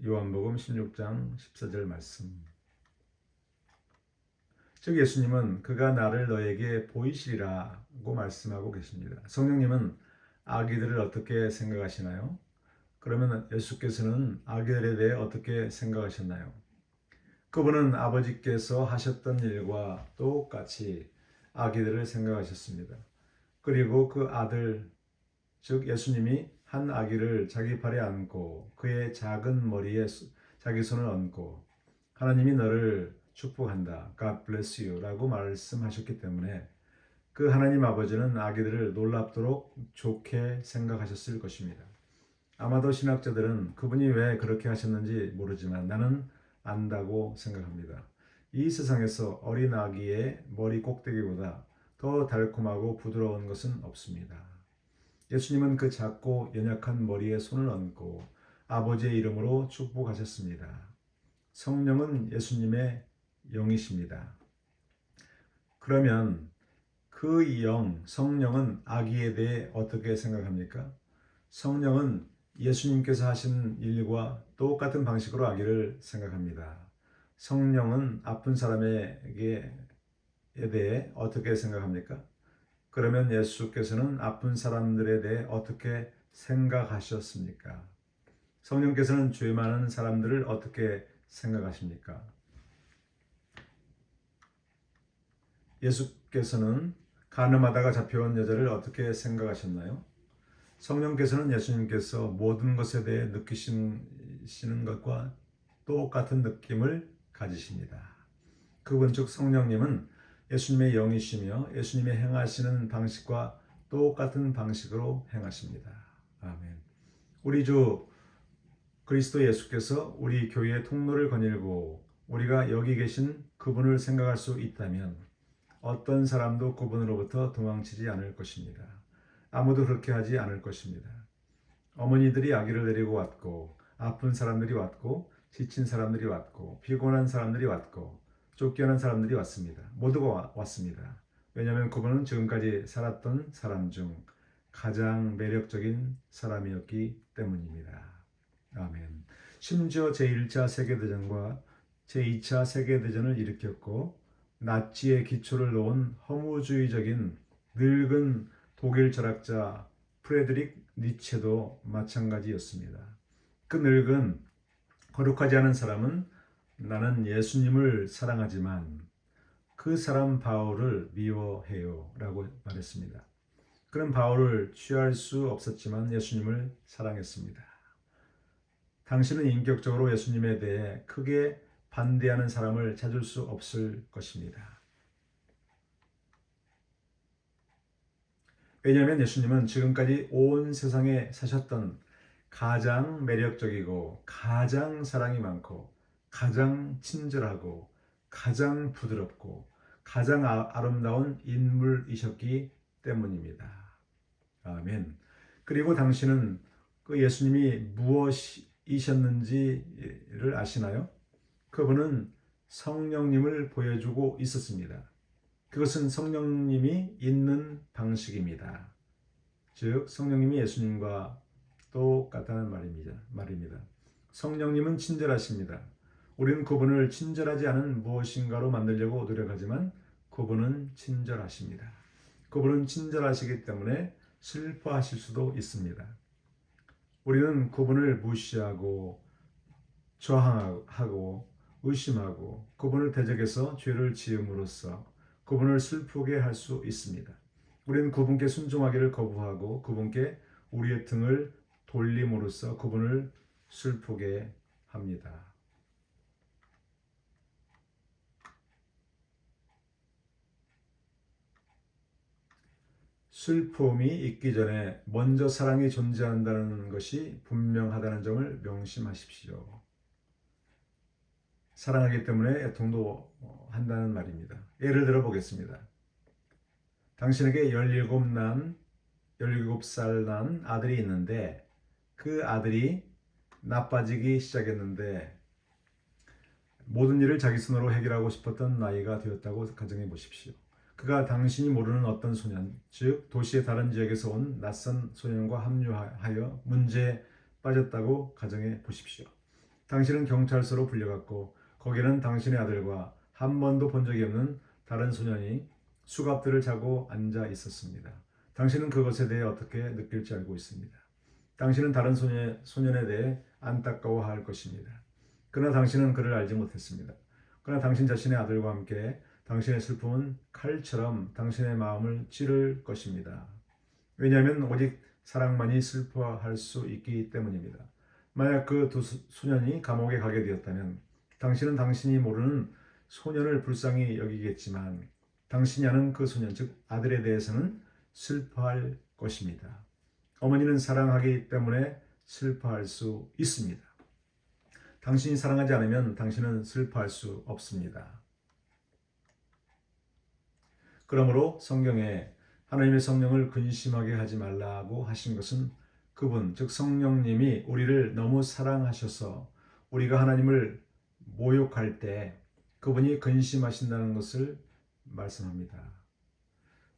A: 요한복음 16장 14절 말씀. 즉 예수님은 그가 나를 너에게 보이시리라고 말씀하고 계십니다. 성령님은 아기들을 어떻게 생각하시나요? 그러면 예수께서는 아기들에 대해 어떻게 생각하셨나요? 그분은 아버지께서 하셨던 일과 똑같이 아기들을 생각하셨습니다. 그리고 그 아들, 즉 예수님이 한 아기를 자기 팔에 안고 그의 작은 머리에 자기 손을 얹고 하나님이 너를 축복한다. God bless you 라고 말씀하셨기 때문에 그 하나님 아버지는 아기들을 놀랍도록 좋게 생각하셨을 것입니다. 아마도 신학자들은 그분이 왜 그렇게 하셨는지 모르지만 나는 안다고 생각합니다. 이 세상에서 어린 아기의 머리 꼭대기보다 더 달콤하고 부드러운 것은 없습니다. 예수님은 그 작고 연약한 머리에 손을 얹고 아버지의 이름으로 축복하셨습니다. 성령은 예수님의 영이십니다. 그러면 그 영, 성령은 아기에 대해 어떻게 생각합니까? 성령은 예수님께서 하신 일과 똑같은 방식으로 아기를 생각합니다. 성령은 아픈 사람에게 대해 어떻게 생각합니까? 그러면 예수께서는 아픈 사람들에 대해 어떻게 생각하셨습니까? 성령께서는 죄 많은 사람들을 어떻게 생각하십니까? 예수께서는 가늠하다가 잡혀온 여자를 어떻게 생각하셨나요? 성령께서는 예수님께서 모든 것에 대해 느끼시는 것과 똑같은 느낌을 가지십니다. 그분 즉 성령님은 예수님의 영이시며 예수님의 행하시는 방식과 똑같은 방식으로 행하십니다. 아멘. 우리 주 그리스도 예수께서 우리 교회의 통로를 거닐고 우리가 여기 계신 그분을 생각할 수 있다면 어떤 사람도 그분으로부터 도망치지 않을 것입니다. 아무도 그렇게 하지 않을 것입니다. 어머니들이 아기를 데리고 왔고 아픈 사람들이 왔고 지친 사람들이 왔고 피곤한 사람들이 왔고 쫓겨난 사람들이 왔습니다. 모두가 왔습니다. 왜냐하면 그분은 지금까지 살았던 사람 중 가장 매력적인 사람이었기 때문입니다. 아멘. 심지어 제1차 세계대전과 제2차 세계대전을 일으켰고 나치의 기초를 놓은 허무주의적인 늙은 독일 철학자 프레드릭 니체도 마찬가지였습니다. 그 늙은 거룩하지 않은 사람은 나는 예수님을 사랑하지만 그 사람 바울을 미워해요 라고 말했습니다. 그는 바울을 취할 수 없었지만 예수님을 사랑했습니다. 당신은 인격적으로 예수님에 대해 크게 반대하는 사람을 찾을 수 없을 것입니다. 왜냐하면 예수님은 지금까지 온 세상에 사셨던 가장 매력적이고 가장 사랑이 많고 가장 친절하고 가장 부드럽고 가장 아름다운 인물이셨기 때문입니다. 아멘. 그리고 당신은 그 예수님이 무엇이셨는지를 아시나요? 그분은 성령님을 보여주고 있었습니다. 그것은 성령님이 있는 방식입니다. 즉 성령님이 예수님과 똑같다는 말입니다. 성령님은 친절하십니다. 우리는 그분을 친절하지 않은 무엇인가로 만들려고 노력하지만 그분은 친절하십니다. 그분은 친절하시기 때문에 슬퍼하실 수도 있습니다. 우리는 그분을 무시하고 저항하고 의심하고 그분을 대적해서 죄를 지음으로써 그분을 슬프게 할 수 있습니다. 우리는 그분께 순종하기를 거부하고 그분께 우리의 등을 돌림으로써 그분을 슬프게 합니다. 슬픔이 있기 전에 먼저 사랑이 존재한다는 것이 분명하다는 점을 명심하십시오. 사랑하기 때문에 애통도 한다는 말입니다. 예를 들어 보겠습니다. 당신에게 17살 난 아들이 있는데 그 아들이 나빠지기 시작했는데 모든 일을 자기 손으로 해결하고 싶었던 나이가 되었다고 가정해 보십시오. 그가 당신이 모르는 어떤 소년, 즉 도시의 다른 지역에서 온 낯선 소년과 합류하여 문제에 빠졌다고 가정해 보십시오. 당신은 경찰서로 불려갔고 거기는 당신의 아들과 한 번도 본 적이 없는 다른 소년이 수갑들을 차고 앉아 있었습니다. 당신은 그것에 대해 어떻게 느낄지 알고 있습니다. 당신은 다른 소년에 대해 안타까워할 것입니다. 그러나 당신은 그를 알지 못했습니다. 그러나 당신 자신의 아들과 함께 당신의 슬픔은 칼처럼 당신의 마음을 찌를 것입니다. 왜냐하면 오직 사랑만이 슬퍼할 수 있기 때문입니다. 만약 그 두 소년이 감옥에 가게 되었다면 당신은 당신이 모르는 소년을 불쌍히 여기겠지만 당신이 아는 그 소년, 즉 아들에 대해서는 슬퍼할 것입니다. 어머니는 사랑하기 때문에 슬퍼할 수 있습니다. 당신이 사랑하지 않으면 당신은 슬퍼할 수 없습니다. 그러므로 성경에 하나님의 성령을 근심하게 하지 말라고 하신 것은 그분, 즉 성령님이 우리를 너무 사랑하셔서 우리가 하나님을 모욕할 때 그분이 근심하신다는 것을 말씀합니다.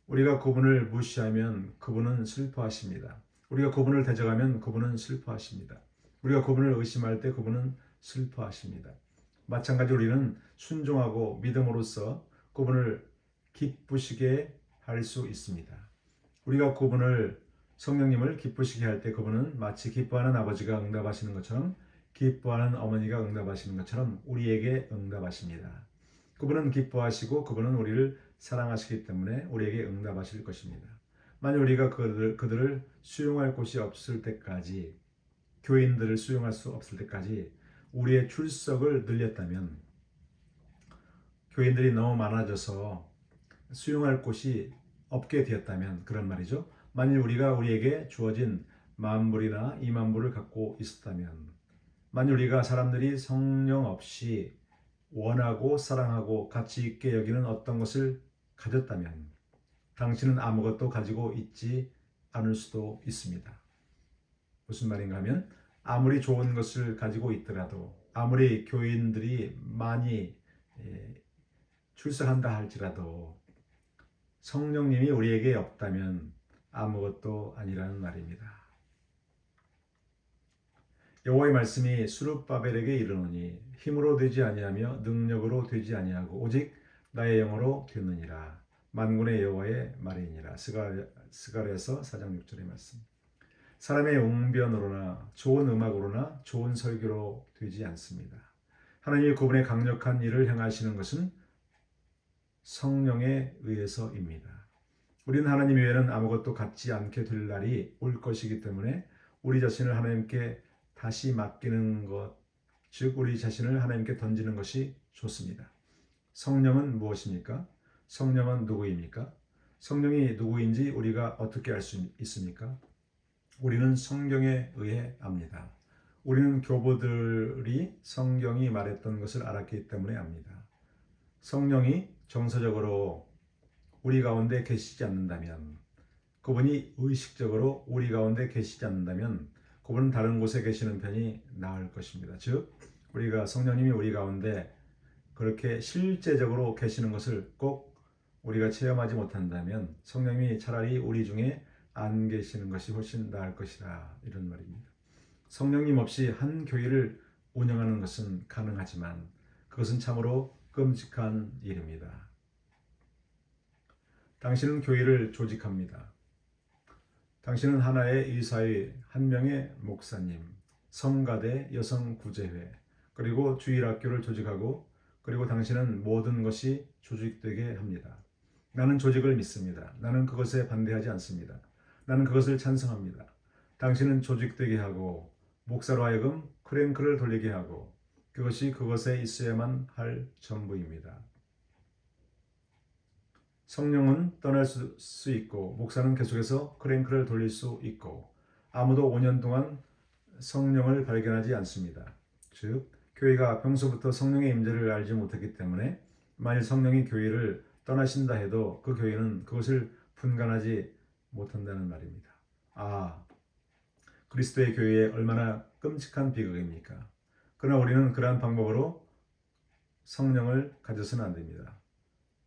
A: 우리가 그분을 무시하면 그분은 슬퍼하십니다. 우리가 그분을 대적하면 그분은 슬퍼하십니다. 우리가 그분을 의심할 때 그분은 슬퍼하십니다. 마찬가지로 우리는 순종하고 믿음으로써 그분을 기쁘시게 할 수 있습니다. 우리가 그분을 성령님을 기쁘시게 할 때 그분은 마치 기뻐하는 아버지가 응답하시는 것처럼 기뻐하는 어머니가 응답하시는 것처럼 우리에게 응답하십니다. 그분은 기뻐하시고 그분은 우리를 사랑하시기 때문에 우리에게 응답하실 것입니다. 만약 우리가 그들을 수용할 곳이 없을 때까지, 교인들을 수용할 수 없을 때까지 우리의 출석을 늘렸다면, 교인들이 너무 많아져서 수용할 곳이 없게 되었다면, 그런 말이죠. 만일 우리가 우리에게 주어진 만불이나 2만불을 갖고 있었다면, 만일 우리가 사람들이 성령 없이 원하고 사랑하고 가치 있게 여기는 어떤 것을 가졌다면, 당신은 아무것도 가지고 있지 않을 수도 있습니다. 무슨 말인가 하면, 아무리 좋은 것을 가지고 있더라도, 아무리 교인들이 많이 출석한다 할지라도 성령님이 우리에게 없다면 아무것도 아니라는 말입니다. 여호와의 말씀이 스룹바벨에게 이르노니 힘으로 되지 아니하며 능력으로 되지 아니하고 오직 나의 영으로 되느니라. 만군의 여호와의 말이니라. 스가랴서 4장 6절의 말씀. 사람의 웅변으로나 좋은 음악으로나 좋은 설교로 되지 않습니다. 하나님이 그분의 강력한 일을 행하시는 것은 성령에 의해서입니다. 우리는 하나님 외에는 아무것도 갖지 않게 될 날이 올 것이기 때문에 우리 자신을 하나님께 다시 맡기는 것, 즉 우리 자신을 하나님께 던지는 것이 좋습니다. 성령은 무엇입니까? 성령은 누구입니까? 성령이 누구인지 우리가 어떻게 알 수 있습니까? 우리는 성경에 의해 압니다. 우리는 교보들이 성경이 말했던 것을 알았기 때문에 압니다. 성령이 정서적으로 우리 가운데 계시지 않는다면, 그분이 의식적으로 우리 가운데 계시지 않는다면 그분은 다른 곳에 계시는 편이 나을 것입니다. 즉 우리가 성령님이 우리 가운데 그렇게 실제적으로 계시는 것을 꼭 우리가 체험하지 못한다면 성령님이 차라리 우리 중에 안 계시는 것이 훨씬 나을 것이라, 이런 말입니다. 성령님 없이 한 교회를 운영하는 것은 가능하지만 그것은 참으로 끔찍한 일입니다. 당신은 교회를 조직합니다. 당신은 하나의 의사의 한 명의 목사님, 성가대 여성구제회, 그리고 주일학교를 조직하고, 그리고 당신은 모든 것이 조직되게 합니다. 나는 조직을 믿습니다. 나는 그것에 반대하지 않습니다. 나는 그것을 찬성합니다. 당신은 조직되게 하고 목사로 하여금 크랭크를 돌리게 하고, 그것이 그것에 있어야만 할 전부입니다. 성령은 떠날 수 있고 목사는 계속해서 크랭크를 돌릴 수 있고, 아무도 5년 동안 성령을 발견하지 않습니다. 즉 교회가 평소부터 성령의 임재를 알지 못했기 때문에 만일 성령이 교회를 떠나신다 해도 그 교회는 그것을 분간하지 못한다는 말입니다. 그리스도의 교회에 얼마나 끔찍한 비극입니까? 그러나 우리는 그러한 방법으로 성령을 가져서는 안 됩니다.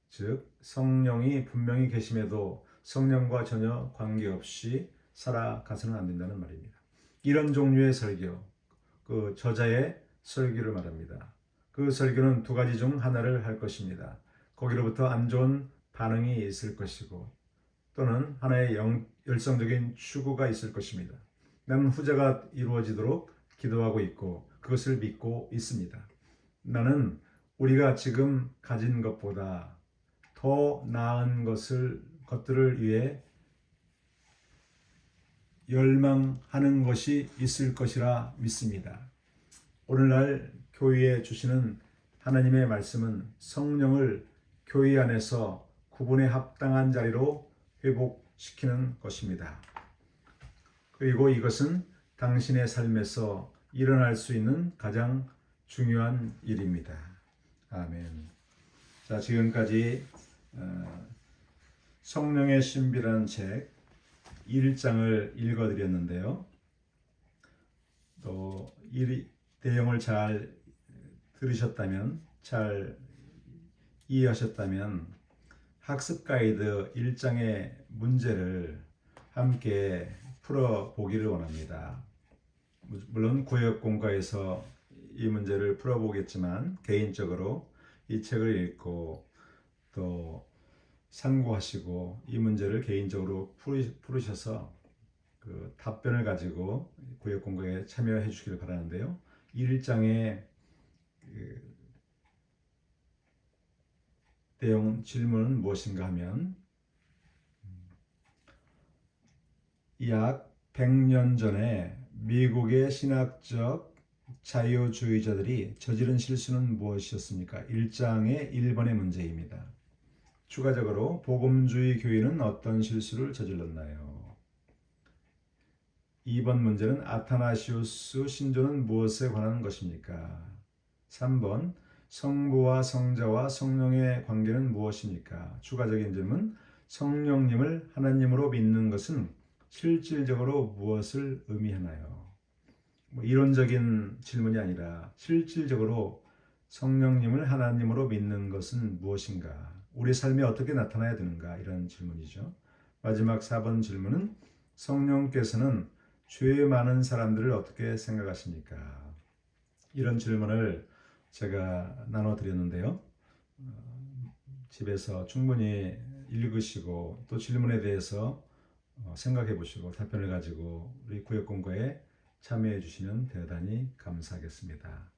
A: 즉 성령이 분명히 계심에도 성령과 전혀 관계없이 살아가서는 안 된다는 말입니다. 이런 종류의 설교, 그 저자의 설교를 말합니다. 그 설교는 두 가지 중 하나를 할 것입니다. 거기로부터 안 좋은 반응이 있을 것이고, 또는 하나의 열성적인 추구가 있을 것입니다. 나는 후자가 이루어지도록 기도하고 있고 그것을 믿고 있습니다. 나는 우리가 지금 가진 것보다 더 나은 것들을 위해 열망하는 것이 있을 것이라 믿습니다. 오늘날 교회에 주시는 하나님의 말씀은 성령을 교회 안에서 구분에 합당한 자리로 회복시키는 것입니다. 그리고 이것은 당신의 삶에서 일어날 수 있는 가장 중요한 일입니다. 아멘. 자, 지금까지 성령의 신비라는 책 1장을 읽어드렸는데요. 또 이 내용을 잘 들으셨다면, 잘 이해하셨다면 학습 가이드 1장의 문제를 함께 풀어보기를 원합니다. 물론 구역 공과에서 이 문제를 풀어보겠지만 개인적으로 이 책을 읽고 또 상고하시고 이 문제를 개인적으로 풀으셔서 그 답변을 가지고 구역 공부에 참여해 주시길 바라는데요. 1장의 대용 질문은 무엇인가 하면 약 100년 전에 미국의 신학적 자유주의자들이 저지른 실수는 무엇이었습니까? 1장의 1번의 문제입니다. 추가적으로 복음주의 교인은 어떤 실수를 저질렀나요? 2번 문제는 아타나시우스 신조는 무엇에 관한 것입니까? 3번 성부와 성자와 성령의 관계는 무엇입니까? 추가적인 질문, 성령님을 하나님으로 믿는 것은 실질적으로 무엇을 의미하나요? 이론적인 질문이 아니라 실질적으로 성령님을 하나님으로 믿는 것은 무엇인가? 우리 삶에 어떻게 나타나야 되는가? 이런 질문이죠. 마지막 4번 질문은 성령께서는 죄 많은 사람들을 어떻게 생각하십니까? 이런 질문을 제가 나눠드렸는데요. 집에서 충분히 읽으시고 또 질문에 대해서 생각해 보시고 답변을 가지고 우리 구역 공부에 참여해 주시면 대단히 감사하겠습니다.